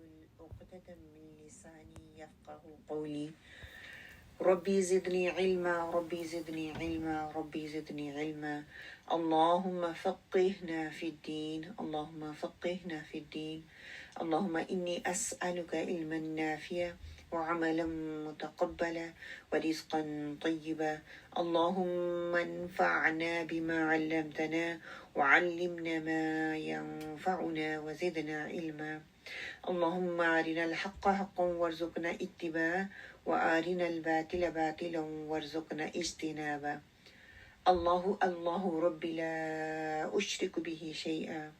واحلل عقدة من لساني يفقه قولي ربي زدني علما ربي زدني علما ربي زدني علما اللهم فقهنا في الدين اللهم فقهنا في الدين اللهم إني أسألك علما نافعا وعملا متقبلا ورزقا طيبا اللهم انفعنا بما علمتنا وعلمنا ما ينفعنا وزدنا علما اللهم أرنا الحق حقا وارزقنا اتباعه وأرنا الباطل باطلا وارزقنا اجتنابه الله رب لا أشرك به شيئا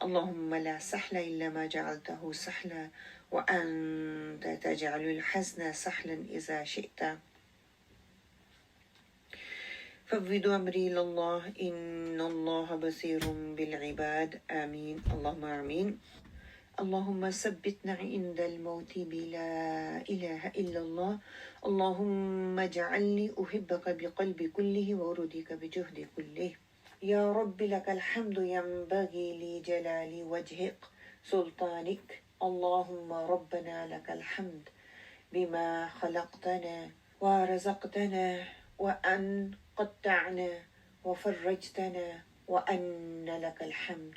اللهم لا سهل إلا ما جعلته سهلا وأنت تجعل الحزن سهلا إذا شئت فوض أمري إلى الله إن الله بصير بالعباد آمين اللهم آمين اللهم ثبتنا عند الموت بلا إله إلا الله اللهم اجعلني أحبك بقلبي كله وأرضيك بجهدي كله يا رب لك الحمد ينبغي لجلال وجهك سلطانك اللهم ربنا لك الحمد بما خلقتنا ورزقتنا وأن قطعنا وفرجتنا وأن لك الحمد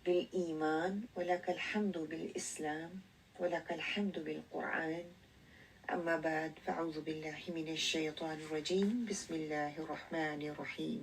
بالإيمان ولك الحمد بالإسلام ولك الحمد بالقرآن أما بعد فأعوذ بالله من الشيطان الرجيم بسم الله الرحمن الرحيم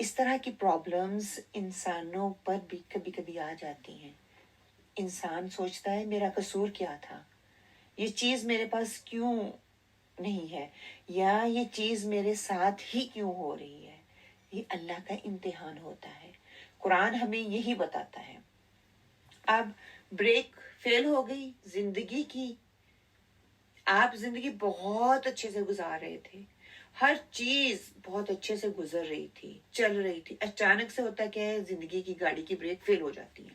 اس طرح کی پرابلمز انسانوں پر بھی کبھی کبھی آ جاتی ہیں. انسان سوچتا ہے میرا قصور کیا تھا، یہ چیز میرے پاس کیوں نہیں ہے، یا یہ چیز میرے ساتھ ہی کیوں ہو رہی ہے. یہ اللہ کا امتحان ہوتا ہے. قرآن ہمیں یہی بتاتا ہے. اب بریک فیل ہو گئی زندگی کی، آپ زندگی بہت اچھے سے گزار رہے تھے، ہر چیز بہت اچھے سے گزر رہی تھی، چل رہی تھی، اچانک سے ہوتا کیا ہے، زندگی کی گاڑی کی بریک فیل ہو جاتی ہے.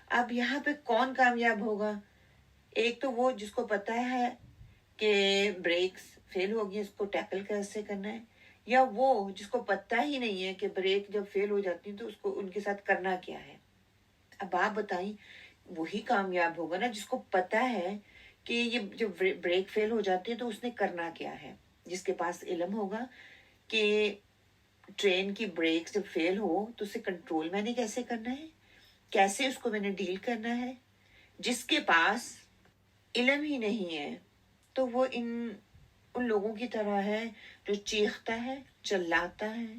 اب یہاں پہ کون کامیاب ہوگا؟ ایک تو وہ جس کو پتا ہے کہ بریکس فیل ہوگی، اس کو ٹیکل کیسے کرنا ہے، یا وہ جس کو پتا ہی نہیں ہے کہ بریک جب فیل ہو جاتی ہے تو اس کو ان کے ساتھ کرنا کیا ہے. اب آپ بتائیں، وہی کامیاب ہوگا نا جس کو پتا ہے کہ یہ جب بریک فیل ہو جاتی ہے تو اس نے کرنا کیا ہے. جس کے پاس علم ہوگا کہ ٹرین کی بریک جب فیل ہو تو اسے کنٹرول میں نے کیسے کرنا ہے، کیسے اس کو میں نے ڈیل کرنا ہے. جس کے پاس علم ہی نہیں ہے تو وہ ان لوگوں کی طرح ہے جو چیختا ہے، چلاتا ہے،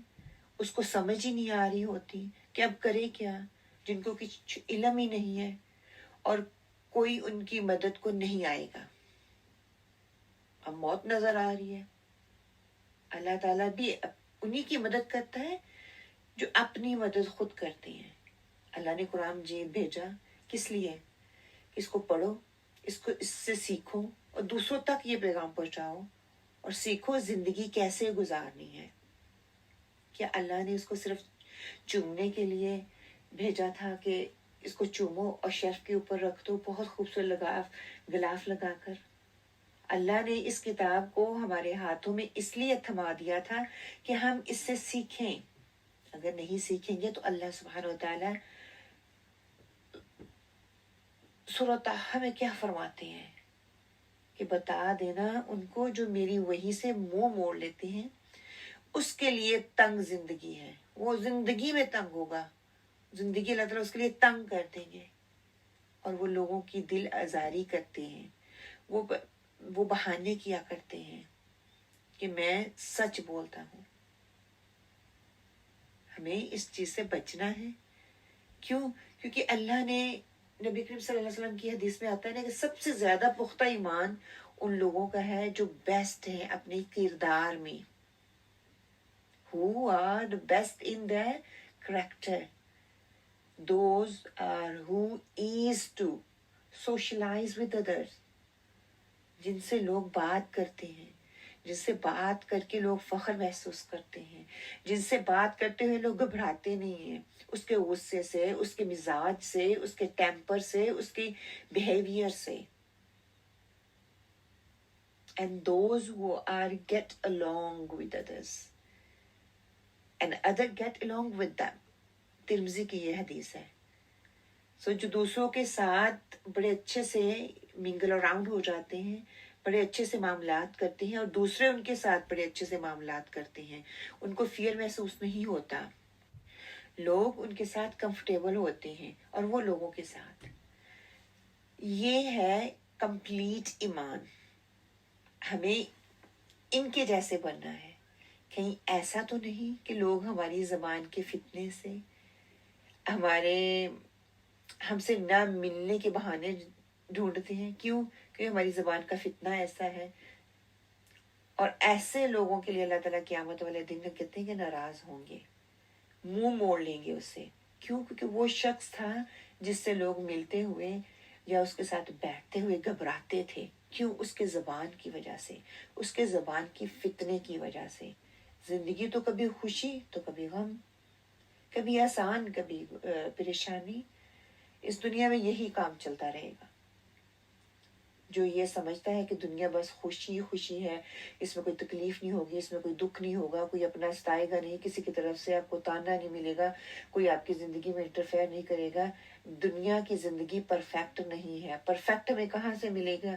اس کو سمجھ ہی نہیں آ رہی ہوتی کہ اب کرے کیا، جن کو کچھ علم ہی نہیں ہے اور کوئی ان کی مدد کو نہیں آئے گا. اب موت نظر آ رہی ہے. اللہ تعالیٰ بھی انہی کی مدد کرتا ہے جو اپنی مدد خود کرتے ہیں. اللہ نے قرآن بھیجا کس لیے؟ اس کو پڑھو، اس سے سیکھو اور دوسروں تک یہ پیغام پہنچاؤ اور سیکھو زندگی کیسے گزارنی ہے. کیا اللہ نے اس کو صرف چومنے کے لیے بھیجا تھا کہ اس کو چومو اور شیلف کے اوپر رکھ دو بہت خوبصورت غلاف لگا کر؟ اللہ نے اس کتاب کو ہمارے ہاتھوں میں اس لیے تھما دیا تھا کہ ہم اس سے سیکھیں. اگر نہیں سیکھیں گے تو اللہ سبحانہ و تعالیٰ سورۃ طٰہٰ میں کیا فرماتے ہیں کہ بتا دینا ان کو جو میری وحی سے منہ موڑ لیتے ہیں اس کے لیے تنگ زندگی ہے. وہ زندگی میں تنگ ہوگا، زندگی اللہ تعالیٰ اس کے لیے تنگ کر دیں گے. اور وہ لوگوں کی دل آزاری کرتے ہیں، وہ بہانے کیا کرتے ہیں کہ میں سچ بولتا ہوں. ہمیں اس چیز سے بچنا ہے. کیوں؟ کیونکہ اللہ نے نبی کریم صلی اللہ علیہ وسلم کی حدیث میں آتا ہے نا کہ سب سے زیادہ پختہ ایمان ان لوگوں کا ہے جو بیسٹ ہیں اپنے کردار میں. Who are the best in their character. Those are who is to socialize with others. جن سے لوگ بات کرتے ہیں، جن سے بات کر کے لوگ فخر محسوس کرتے ہیں، جن سے بات کرتے ہوئے لوگ گھبراتے نہیں ہیں اس کے غصے سے، اس کے مزاج سے، اس کے ٹیمپر سے، اس کی بیہیویئر سے. And those who are get along with others and other get along with them. ترمذی کی یہ حدیث ہے. جو دوسروں کے ساتھ بڑے اچھے سے منگل اراؤنڈ ہو جاتے ہیں، بڑے اچھے سے معاملات کرتے ہیں اور دوسرے ان کے ساتھ بڑے اچھے سے معاملات کرتے ہیں، ان کو فیئر محسوس نہیں ہوتا، لوگ ان کے ساتھ کمفرٹیبل ہوتے ہیں اور وہ لوگوں کے ساتھ. یہ ہے کمپلیٹ ایمان. ہمیں ان کے جیسے بننا ہے. کہیں ایسا تو نہیں کہ لوگ ہماری زبان کے فتنے سے، ہم سے نہ ملنے کے بہانے ڈھونڈتے ہیں. کیوں؟ کہ ہماری زبان کا فتنہ ایسا ہے. اور ایسے لوگوں کے لیے اللہ تعالیٰ قیامت والے دن میں کہتے ہیں کہ ناراض ہوں گے، منہ موڑ لیں گے اس سے. کیوں؟ کیونکہ وہ شخص تھا جس سے لوگ ملتے ہوئے یا اس کے ساتھ بیٹھتے ہوئے گھبراتے تھے. کیوں؟ اس کے زبان کی وجہ سے، اس کے زبان کی فتنے کی وجہ سے. زندگی تو کبھی خوشی تو کبھی غم، کبھی آسان کبھی پریشانی. اس دنیا میں یہی کام چلتا رہے گا. جو یہ سمجھتا ہے کہ دنیا بس خوشی خوشی ہے، اس میں کوئی تکلیف نہیں ہوگی، اس میں کوئی دکھ نہیں ہوگا، کوئی اپنا ستائے گا نہیں، کسی کی طرف سے آپ کو تانا نہیں ملے گا، کوئی آپ کی زندگی میں انٹرفیئر نہیں کرے گا. دنیا کی زندگی پرفیکٹ نہیں ہے. پرفیکٹ ہمیں کہاں سے ملے گا؟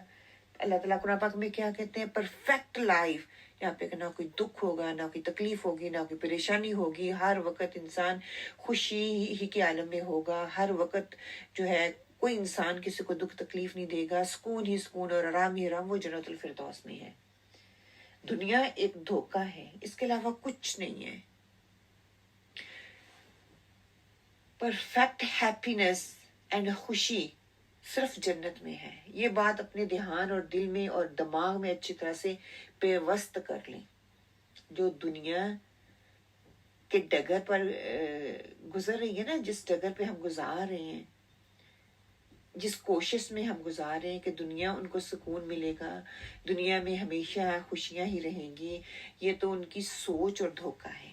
اللہ تعالیٰ قرآن پاک میں کیا کہتے ہیں؟ Perfect life. یہاں پہ نہ کوئی دکھ ہوگا، نہ کوئی تکلیف ہوگی، نہ کوئی پریشانی ہوگی. ہر وقت انسان خوشی ہی کے عالم میں ہوگا. ہر وقت جو ہے کوئی انسان کسی کو دکھ تکلیف نہیں دے گا. سکون ہی سکون اور آرام ہی آرام. وہ جنت الفردوس میں ہے. دنیا ایک دھوکہ ہے، اس کے علاوہ کچھ نہیں ہے. پرفیکٹ ہیپینس اینڈ خوشی صرف جنت میں ہے. یہ بات اپنے دھیان اور دل میں اور دماغ میں اچھی طرح سے پیوست کر لیں. جو دنیا کے ڈگر پر گزر رہی ہے نا، جس ڈگر پہ ہم گزار رہے ہیں، جس کوشش میں ہم گزار رہے ہیں کہ دنیا ان کو سکون ملے گا، دنیا میں ہمیشہ خوشیاں ہی رہیں گی، یہ تو ان کی سوچ اور دھوکہ ہے.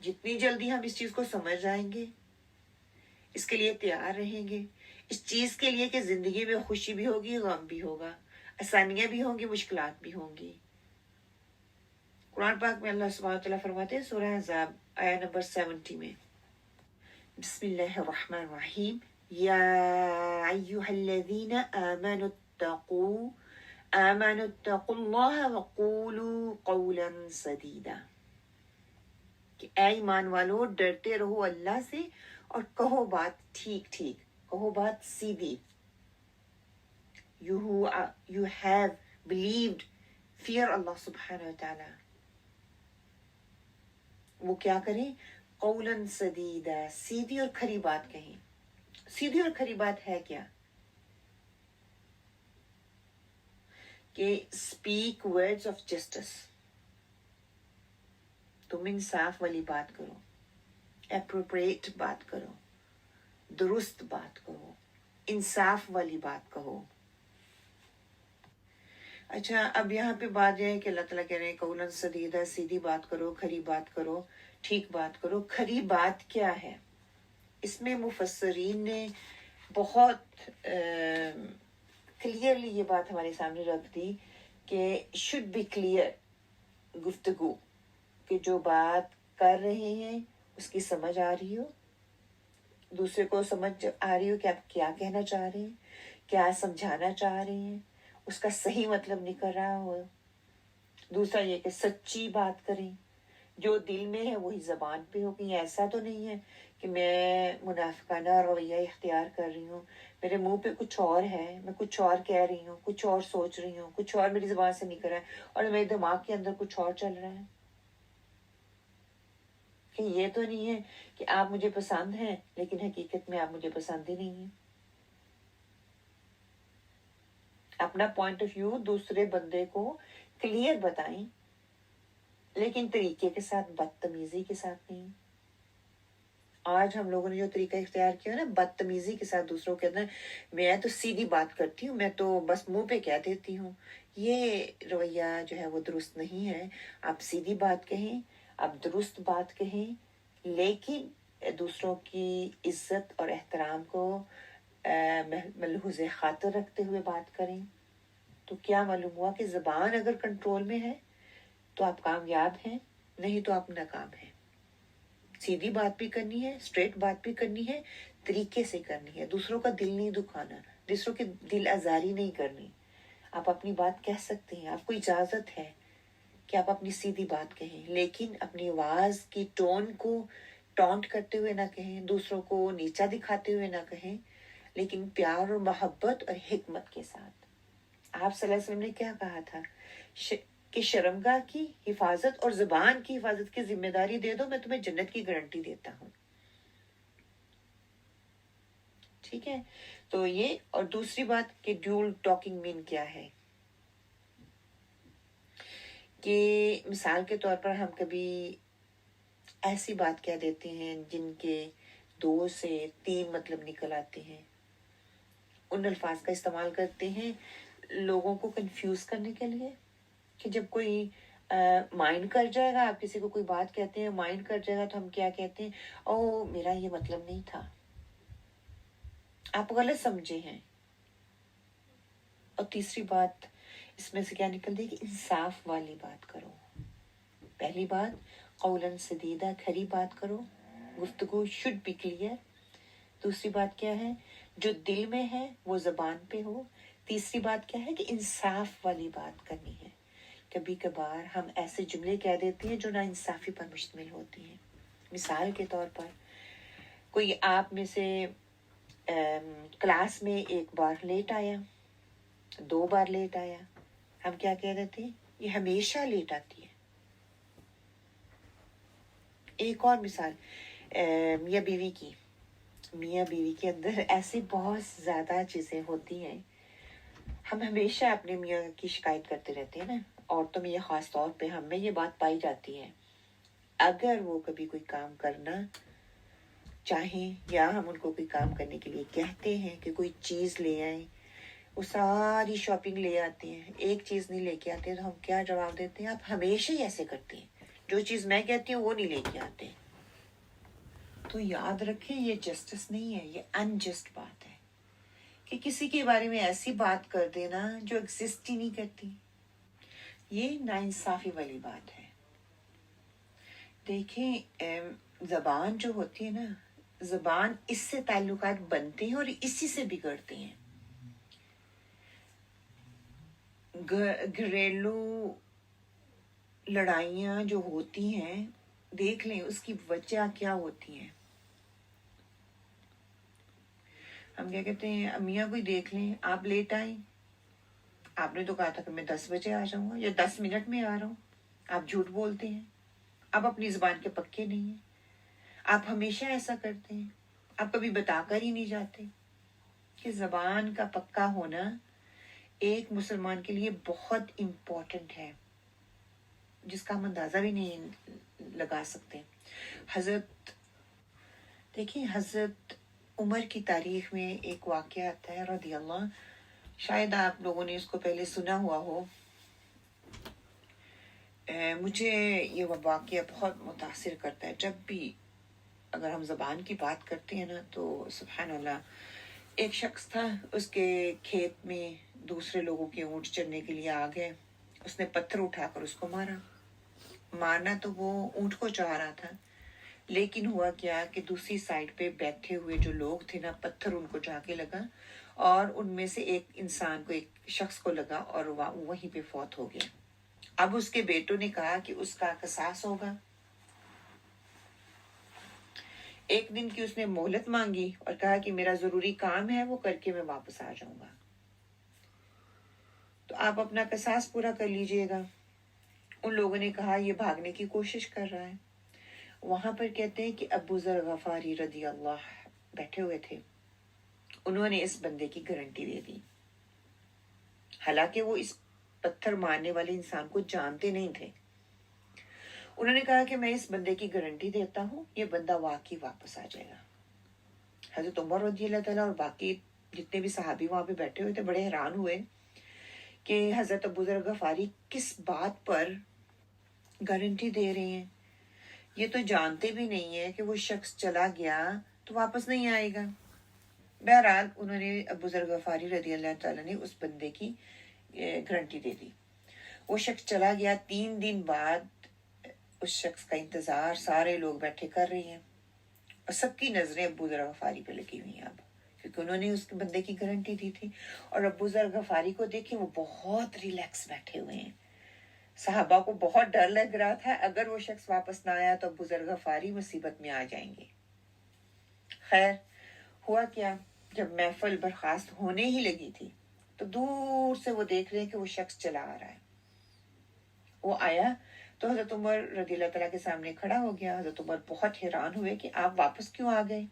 جتنی جلدی ہم اس چیز کو سمجھ جائیں گے، اس کے لیے تیار رہیں گے، اس چیز کے لیے کہ زندگی میں خوشی بھی ہوگی، غم بھی ہوگا، آسانیاں بھی ہوں گی، مشکلات بھی ہوں گی. قرآن پاک میں اللہ سبحانہ وتعالیٰ فرماتے ہیں سورہ احزاب آیہ نمبر 70 میں، بسم اللہ الرحمن الرحیم، یا ایہا الذین آمنوا اتقوا اللہ وقولوا قولا سدیدا، کہ اے ایمان والو ڈرتے رہو اللہ سے اور کہو بات ٹھیک ٹھیک، کہو بات سیدھی. You have believed, fear اللہ سبحانہ وتعالی. وہ کیا کریں؟ قولا سدیدا، سیدھی اور کھری بات کہیں. سیدھی اور کھری بات ہے کیا؟ کہ speak words of justice. تم انصاف والی بات کرو، appropriate بات کرو، درست بات کرو، انصاف والی بات کہو. اچھا، اب یہاں پہ بات یہ ہے کہ اللہ تعالیٰ کہہ رہے ہیں قولاً سدیدہ، سیدھی بات کرو، کھری بات کرو، ٹھیک بات کرو. کھری بات کیا ہے؟ اس میں مفسرین نے بہت کلیئرلی یہ بات ہمارے سامنے رکھ دی کہ شوڈ بی کلیئر گفتگو، کہ جو بات کر رہے ہیں اس کی سمجھ آ رہی ہو، دوسرے کو سمجھ آ رہی ہو کہ آپ کیا کہنا چاہ رہے ہیں، کیا سمجھانا چاہ رہے ہیں، اس کا صحیح مطلب نکل رہا ہو. دوسرا یہ کہ سچی بات کریں، جو دل میں ہے وہی زبان پہ ہو. کہیں ایسا تو نہیں ہے کہ میں منافقانہ رویہ اختیار کر رہی ہوں، میرے منہ پہ کچھ اور ہے، میں کچھ اور کہہ رہی ہوں، کچھ اور سوچ رہی ہوں، کچھ اور میری زبان سے نکل رہا ہے اور میرے دماغ کے اندر کچھ اور چل رہا ہے. کہ یہ تو نہیں ہے کہ آپ مجھے پسند ہیں لیکن حقیقت میں آپ مجھے پسند ہی نہیں ہیں. اپنا پوائنٹ آف ویو دوسرے بندے کو کلیئر بتائیں، لیکن طریقے کے ساتھ، بدتمیزی کے ساتھ نہیں. آج ہم لوگوں نے جو طریقہ اختیار کیا نا، بدتمیزی کے ساتھ دوسروں کے اندر، میں تو سیدھی بات کرتی ہوں، میں تو بس منہ پہ کہہ دیتی ہوں، یہ رویہ جو ہے وہ درست نہیں ہے. آپ سیدھی بات کہیں، آپ درست بات کہیں، لیکن دوسروں کی عزت اور احترام کو ملحوظ خاطر رکھتے ہوئے بات کریں. تو کیا معلوم ہوا کہ زبان اگر کنٹرول میں ہے تو آپ کامیاب ہیں، نہیں تو آپ ناکام ہیں. سیدھی بات بھی کرنی ہے، اسٹریٹ بات بھی کرنی ہے، طریقے سے کرنی ہے، دوسروں کا دل نہیں دکھانا، دوسروں کی دل آزاری نہیں کرنی. آپ اپنی بات کہہ سکتے ہیں، آپ کو اجازت ہے کہ آپ اپنی سیدھی بات کہیں، لیکن اپنی آواز کی ٹون کو ٹونٹ کرتے ہوئے نہ کہیں، دوسروں کو نیچا دکھاتے ہوئے نہ کہیں، لیکن پیار اور محبت اور حکمت کے ساتھ. آپ صلی اللہ علیہ وسلم نے کیا کہا تھا کہ شرمگاہ کی حفاظت اور زبان کی حفاظت کی ذمہ داری دے دو، میں تمہیں جنت کی گارنٹی دیتا ہوں. ٹھیک ہے، تو یہ. اور دوسری بات کہ ڈیول ٹاکنگ مین کیا ہے، کہ مثال کے طور پر ہم کبھی ایسی بات کہہ دیتے ہیں جن کے 2 سے 3 مطلب نکل آتے ہیں. ان الفاظ کا استعمال کرتے ہیں لوگوں کو کنفیوز کرنے کے لیے، کہ جب کوئی مائنڈ کر جائے گا، آپ کسی کو کوئی بات کہتے ہیں مائنڈ کر جائے گا تو ہم کیا کہتے ہیں، او میرا یہ مطلب نہیں تھا، آپ غلط سمجھے ہیں. اور تیسری بات اس میں سے کیا نکل دی کہ انصاف والی بات کرو. پہلی بات قولاً سدیدہ، کھری بات کرو، گفتگو شوڈ بی کلیئر. دوسری بات کیا ہے، جو دل میں ہے وہ زبان پہ ہو. تیسری بات کیا ہے کہ انصاف والی بات کرنی ہے. کبھی کبھار ہم ایسے جملے کہہ دیتے ہیں جو نا انصافی پر مشتمل ہوتی ہیں. مثال کے طور پر کوئی آپ میں سے کلاس میں 1 بار لیٹ آیا، 2 بار لیٹ آیا، ہم کیا کہہ دیتے ہیں، یہ ہمیشہ لیٹ آتی ہے. ایک اور مثال، میاں بیوی کے اندر ایسی بہت زیادہ چیزیں ہوتی ہیں. ہم ہمیشہ اپنے میاں کی شکایت کرتے رہتے ہیں نا. عورتوں میں یہ خاص طور پہ ہم میں یہ بات پائی جاتی ہے. اگر وہ کبھی کوئی کام کرنا چاہیں یا ہم ان کو کوئی کام کرنے کے لیے کہتے ہیں کہ کوئی چیز لے آئیں، وہ ساری شاپنگ لے آتے ہیں، ایک چیز نہیں لے کے آتے، تو ہم کیا جواب دیتے ہیں؟ آپ ہمیشہ ہی ایسے کرتے ہیں، جو چیز میں کہتی ہوں وہ نہیں لے کے آتے. تو یاد رکھیں یہ جسٹس نہیں ہے، یہ انجسٹ بات ہے کہ کسی کے بارے میں ایسی بات کر دینا جو ایگزسٹ ہی نہیں کرتی. یہ ناانصافی والی بات ہے. دیکھیں زبان جو ہوتی ہے نا، زبان اس سے تعلقات بنتے ہیں اور اسی سے بگڑتے ہیں. گھریلو لڑائیاں جو ہوتی ہیں، دیکھ لیں اس کی وجہ کیا ہوتی ہیں. ہم کیا کہتے ہیں، امیاں کوئی دیکھ لیں، آپ لیٹ آئیں، آپ نے تو کہا تھا کہ میں 10 بجے آ جاؤں گا یا 10 منٹ میں آ رہا ہوں، آپ جھوٹ بولتے ہیں، آپ اپنی زبان کے پکے نہیں ہیں، آپ ہمیشہ ایسا کرتے ہیں، آپ کبھی بتا کر ہی نہیں جاتے. کہ زبان کا پکا ہونا ایک مسلمان کے لیے بہت امپورٹنٹ ہے، جس کا ہم اندازہ بھی نہیں لگا سکتے. حضرت عمر کی تاریخ میں ایک واقعہ آتا ہے رضی اللہ، شاید آپ لوگوں نے اس کو پہلے سنا ہوا ہو. مجھے یہ واقعہ بہت متاثر کرتا ہے. جب بھی اگر ہم زبان کی بات کرتے ہیں نا تو سبحان اللہ. ایک شخص تھا، اس کے کھیت میں دوسرے لوگوں کے اونٹ چرنے کے لیے آ گئے، اس نے پتھر اٹھا کر اس کو مارنا تو وہ اونٹ کو چاہ رہا تھا، لیکن ہوا کیا کہ دوسری سائڈ پہ بیٹھے ہوئے جو لوگ تھے نا، پتھر ان کو جا کے لگا اور ان میں سے ایک انسان کو، ایک شخص کو لگا اور وہیں پہ فوت ہو گیا. اب اس کے بیٹوں نے کہا کہ اس کا قصاص ہوگا. ایک دن کی اس نے مہلت مانگی اور کہا کہ میرا ضروری کام ہے، وہ کر کے میں واپس آ جاؤں گا، تو آپ اپنا قصاص پورا کر لیجئے گا. ان لوگوں نے کہا یہ بھاگنے کی کوشش کر رہا ہے. وہاں پر کہتے ہیں کہ ابو ذر غفاری رضی اللہ بیٹھے ہوئے تھے، انہوں نے اس بندے کی گارنٹی دے دی، حالانکہ وہ اس پتھر مارنے والے انسان کو جانتے نہیں تھے. انہوں نے کہا کہ میں اس بندے کی گارنٹی دیتا ہوں یہ بندہ واقعی واپس آ جائے گا. حضرت عمر رضی اللہ تعالیٰ اور باقی جتنے بھی صحابی وہاں پہ بیٹھے ہوئے تھے بڑے حیران ہوئے کہ حضرت ابو ذر غفاری کس بات پر گارنٹی دے رہے ہیں. یہ تو جانتے بھی نہیں ہے کہ وہ شخص چلا گیا تو واپس نہیں آئے گا. بہرحال انہوں نے ابو ذر غفاری رضی اللہ تعالیٰ نے اس بندے کی گارنٹی دے دی. وہ شخص چلا گیا. 3 دن بعد اس شخص کا انتظار سارے لوگ بیٹھے کر رہے ہیں اور سب کی نظریں ابو ذر غفاری پہ لگی ہوئی ہیں اب، کیونکہ انہوں نے اس بندے کی گارنٹی دی تھی. اور ابو ذر غفاری کو دیکھیں، وہ بہت ریلیکس بیٹھے ہوئے ہیں. صحابہ کو بہت ڈر لگ رہا تھا اگر وہ شخص واپس نہ آیا تو ابو ذر غفاری مصیبت میں آ جائیں گے. خیر ہوا کیا، جب محفل برخاست ہونے ہی لگی تھی تو دور سے وہ دیکھ رہے کہ وہ شخص چلا آ رہا ہے. وہ آیا تو حضرت عمر رضی اللہ تعالیٰ کے سامنے کھڑا ہو گیا. حضرت عمر بہت حیران ہوئے کہ آپ واپس کیوں آ گئے؟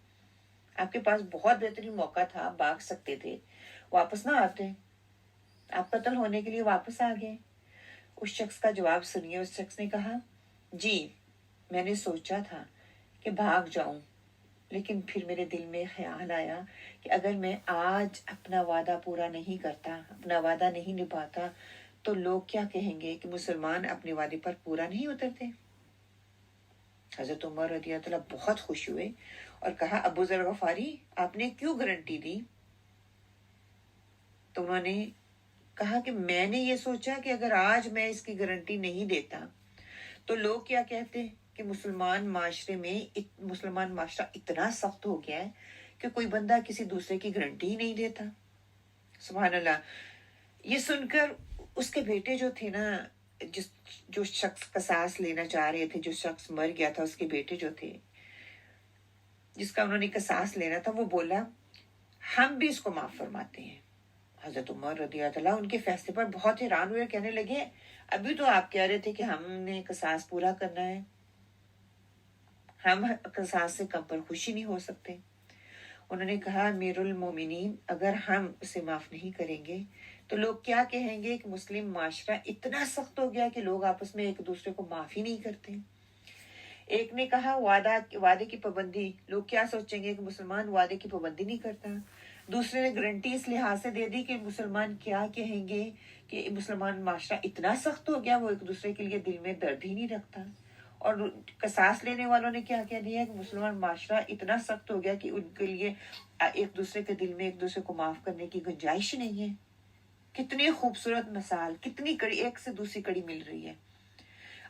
آپ کے پاس بہت بہترین موقع تھا، آپ بھاگ سکتے تھے، واپس نہ آتے، آپ قتل ہونے کے لیے واپس آ گئے. اس شخص کا جواب سنیے. اس شخص نے کہا جی میں نے سوچا تھا کہ بھاگ جاؤں، لیکن پھر میرے دل میں خیال آیا کہ اگر میں آج اپنا وعدہ پورا نہیں کرتا، اپنا وعدہ نہیں نبھاتا تو لوگ کیا کہیں گے کہ مسلمان اپنے وعدے پر پورا نہیں اترتے. حضرت عمر رضی اللہ تعالیٰ بہت خوش ہوئے اور کہا ابو ذر غفاری آپ نے کیوں گارنٹی دی؟ تو انہوں نے کہا کہ میں نے یہ سوچا کہ اگر آج میں اس کی گارنٹی نہیں دیتا تو لوگ کیا کہتے کہ مسلمان معاشرہ اتنا سخت ہو گیا ہے کہ کوئی بندہ کسی دوسرے کی گارنٹی ہی نہیں دیتا. سبحان اللہ. یہ سن کر اس کے بیٹے جو تھے نا، جو شخص قصاص لینا چاہ رہے تھے، جو شخص مر گیا تھا، اس کے بیٹے جو تھے جس کا انہوں نے قصاص لینا تھا، وہ بولا ہم بھی اس کو معاف فرماتے ہیں. حضرت عمر رضی اللہ تعالیٰ ان کے فیصلے پر بہت حیران ہوئے، کہنے لگے ابھی تو آپ کہہ رہے تھے کہ ہم نے قصاص پورا کرنا ہے، ہم قصاص سے کم پر خوشی نہیں ہو سکتے۔ انہوں نے کہا امیرُ المومنین اگر ہم اسے معاف نہیں کریں گے تو لوگ کیا کہیں گے کہ مسلم معاشرہ اتنا سخت ہو گیا کہ لوگ آپس میں ایک دوسرے کو معاف ہی نہیں کرتے۔ ایک نے کہا وعدے کی پابندی، لوگ کیا سوچیں گے کہ مسلمان وعدے کی پابندی نہیں کرتا۔ دوسرے نے گارنٹی اس لحاظ سے دے دی کہ مسلمان کیا کہیں گے کہ مسلمان معاشرہ اتنا سخت ہو گیا وہ ایک دوسرے کے لیے دل میں درد ہی نہیں رکھتا۔ اور قصاص لینے والوں نے کیا کہہ دیا کہ مسلمان معاشرہ اتنا سخت ہو گیا کہ ان کے لیے ایک دوسرے کے دل میں ایک دوسرے کو معاف کرنے کی گنجائش نہیں ہے۔ کتنی خوبصورت مثال، کتنی کڑی ایک سے دوسری کڑی مل رہی ہے۔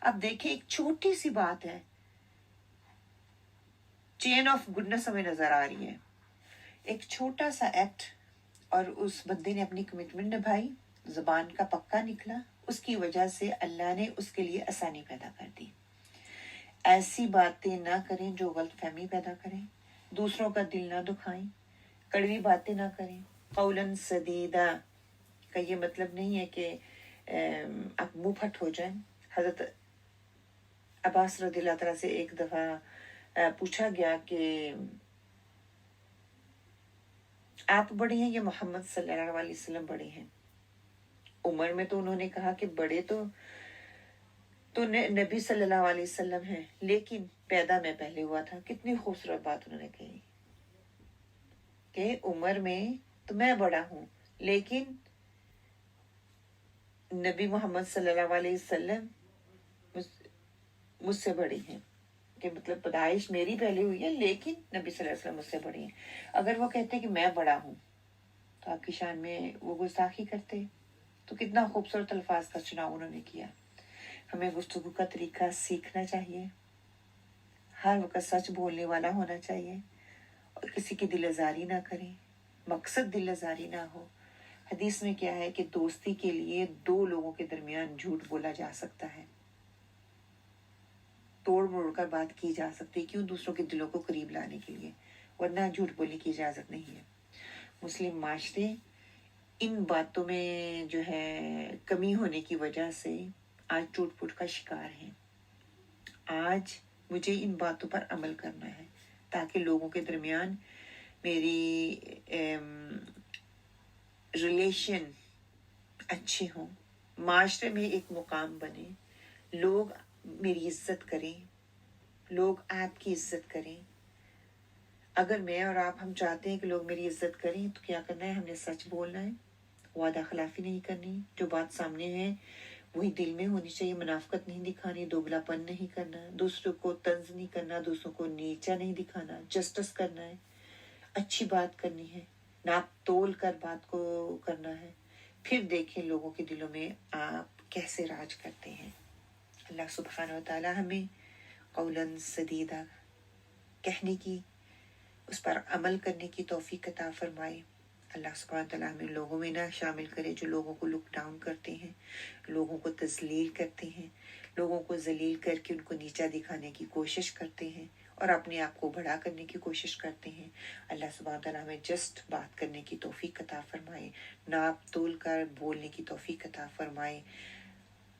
اب دیکھیں ایک چھوٹی سی بات ہے، چین آف گڈنس ہمیں نظر آ رہی ہے، ایک چھوٹا سا ایکٹ اور اس بندے نے اپنی کمٹمنٹ نبھائی، زبان کا پکا نکلا، اس کی وجہ سے اللہ نے اس کے لیے آسانی پیدا کر دی۔ ایسی باتیں نہ کریں جو غلط فہمی پیدا کریں، دوسروں کا دل نہ دکھائیں، کڑوی باتیں نہ کریں۔ قولاً سدیدا کا یہ مطلب نہیں ہے کہ آپ منہ پھٹ ہو جائیں۔ حضرت عباس رضی اللہ تعالیٰ سے ایک دفعہ پوچھا گیا کہ آپ بڑے ہیں یا محمد صلی اللہ علیہ وسلم بڑے ہیں؟ عمر میں تو انہوں نے کہا کہ بڑے تو نبی صلی اللہ علیہ وسلم ہیں، لیکن پیدا میں پہلے ہوا تھا۔ کتنی خوبصورت بات انہوں نے کہی کہ عمر میں تو میں بڑا ہوں لیکن نبی محمد صلی اللہ علیہ وسلم مجھ سے بڑی ہیں، کہ مطلب پیدائش میری پہلے ہوئی ہے لیکن نبی صلی اللہ علیہ وسلم مجھ سے بڑی ہیں۔ اگر وہ کہتے کہ میں بڑا ہوں تو آپ کی شان میں وہ گستاخی کرتے۔ تو کتنا خوبصورت الفاظ کا چناؤ انہوں نے کیا۔ ہمیں گفتگو کا طریقہ سیکھنا چاہیے، ہر وقت سچ بولنے والا ہونا چاہیے اور کسی کی دل آزاری نہ کریں، مقصد دل آزاری نہ ہو۔ حدیث میں کیا ہے کہ دوستی کے لیے دو لوگوں کے درمیان جھوٹ بولا جا سکتا ہے، توڑ موڑ کر بات کی جا سکتی ہے، کیوں؟ دوسروں کے دلوں کو قریب لانے کے لیے، ورنہ جھوٹ بولی کی اجازت نہیں ہے۔ مسلم معاشرے ان باتوں میں جو ہے کمی ہونے کی وجہ سے آج ٹوٹ پھوٹ کا شکار ہیں۔ آج مجھے ان باتوں پر عمل کرنا ہے تاکہ لوگوں کے درمیان میری ریلیشن اچھے ہوں، معاشرے میں ایک مقام بنے، لوگ میری عزت کریں، لوگ آپ کی عزت کریں۔ اگر میں اور آپ ہم چاہتے ہیں کہ لوگ میری عزت کریں تو کیا کرنا ہے؟ ہم نے سچ بولنا ہے، وعدہ خلافی نہیں کرنی، جو بات سامنے ہے وہی دل میں ہونی چاہیے، منافقت نہیں دکھانی، دوگلا پن نہیں کرنا، دوسروں کو طنز نہیں کرنا، دوسروں کو نیچا نہیں دکھانا، جسٹس کرنا ہے، اچھی بات کرنی ہے، ناپ تول کر بات کو کرنا ہے۔ پھر دیکھیں لوگوں کے دلوں میں آپ کیسے راج کرتے ہیں۔ اللہ سبحانہ و تعالی ہمیں قولاً سدیدا کہنے کی، اس پر عمل کرنے کی توفیق عطا فرمائے۔ اللہ سبحانہ تعالیٰ ہمیں لوگوں میں نہ شامل کرے جو لوگوں کو لک ڈاؤن کرتے ہیں، لوگوں کو تذلیل کرتے ہیں، لوگوں کو ذلیل کر کے ان کو نیچا دکھانے کی کوشش کرتے ہیں اور اپنے آپ کو بڑا کرنے کی کوشش کرتے ہیں۔ اللہ سبحانہ تعالیٰ ہمیں جسٹ بات کرنے کی توفیق عطا فرمائے، ناپ تول کر بولنے کی توفیق عطا فرمائے،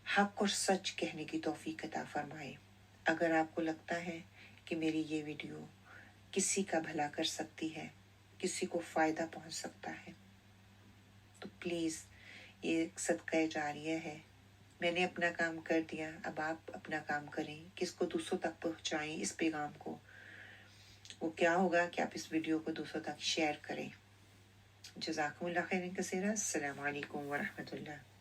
حق اور سچ کہنے کی توفیق عطا فرمائے۔ اگر آپ کو لگتا ہے کہ میری یہ ویڈیو کسی کا بھلا کر سکتی ہے، کسی کو فائدہ پہنچ سکتا ہے، تو پلیز یہ ایک صدقہ جاریہ ہے۔ میں نے اپنا کام کر دیا، اب آپ اپنا کام کریں، کس کو دوسروں تک پہنچائیں اس پیغام کو۔ وہ کیا ہوگا کہ آپ اس ویڈیو کو دوسروں تک شیئر کریں۔ جزاکم اللہ خیرا کثیرا۔ السلام علیکم ورحمۃ اللہ۔